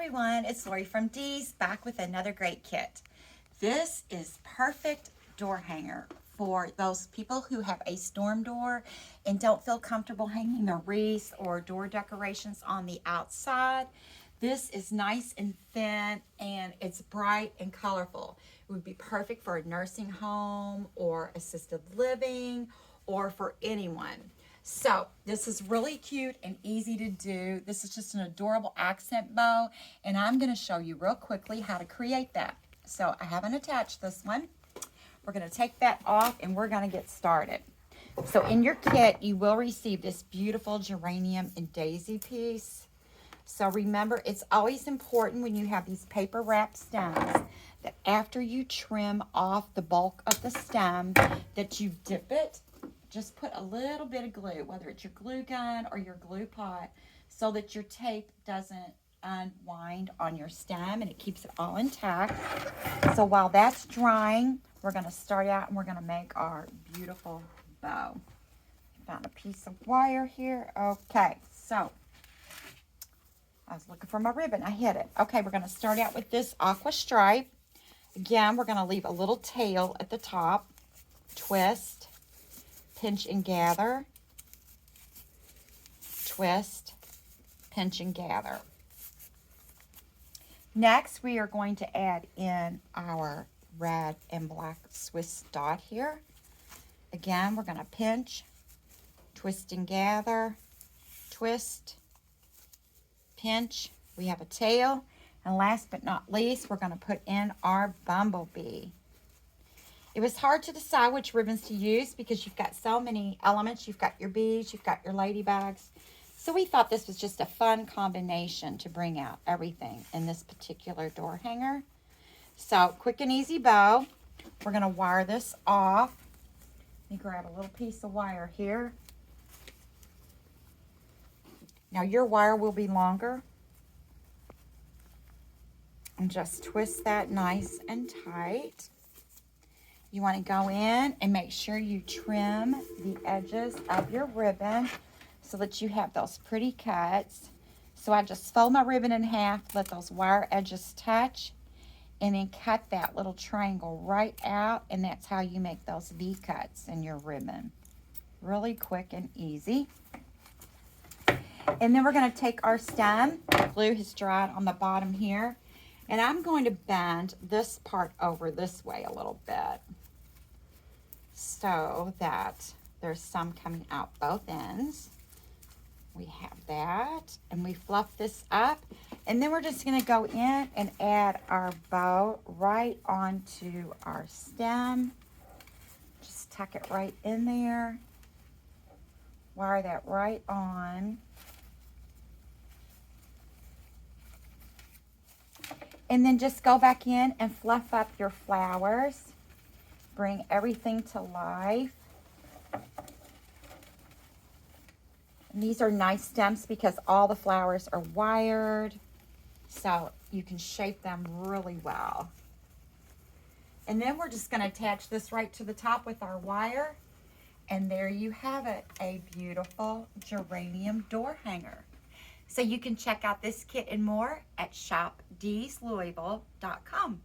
everyone, it's Lorie from Dee's back with another great kit. This is perfect door hanger for those people who have a storm door and don't feel comfortable hanging their wreaths or door decorations on the outside. This is nice and thin and it's bright and colorful. It would be perfect for a nursing home or assisted living or for anyone. So this is really cute and easy to do. This is just an adorable accent bow, and I'm going to show you real quickly how to create that. So I haven't attached this one. We're going to take that off and we're going to get started. So in your kit, you will receive this beautiful geranium and daisy piece. So remember, it's always important when you have these paper wrap stems that after you trim off the bulk of the stem that you dip it. Just put a little bit of glue, whether it's your glue gun or your glue pot, so that your tape doesn't unwind on your stem and it keeps it all intact. So while that's drying, we're going to start out and we're going to make our beautiful bow. Found a piece of wire here. Okay, so I was looking for my ribbon. I hit it. Okay, we're going to start out with this aqua stripe. Again, we're going to leave a little tail at the top. Twist. Pinch and gather, twist, pinch and gather. Next, we are going to add in our red and black Swiss dot here. Again, we're going to pinch, twist and gather, twist, pinch. We have a tail. And last but not least, we're going to put in our bumblebee. It was hard to decide which ribbons to use because you've got so many elements. You've got your bees, you've got your ladybugs. So we thought this was just a fun combination to bring out everything in this particular door hanger. So quick and easy bow. We're going to wire this off. Let me grab a little piece of wire here. Now your wire will be longer. And just twist that nice and tight. You want to go in and make sure you trim the edges of your ribbon so that you have those pretty cuts. So I just fold my ribbon in half, let those wire edges touch, and then cut that little triangle right out, and that's how you make those V cuts in your ribbon. Really quick and easy. And then we're going to take our stem. The glue has dried on the bottom here, and I'm going to bend this part over this way a little bit, so that there's some coming out both ends. We have that, and we fluff this up, and then we're just going to go in and add our bow right onto our stem. Just tuck it right in there, wire that right on, and then just go back in and fluff up your flowers. Bring everything to life. And these are nice stems because all the flowers are wired, so you can shape them really well. And then we're just going to attach this right to the top with our wire, and there you have it, a beautiful geranium door hanger. So you can check out this kit and more at shopdeeslouisville.com.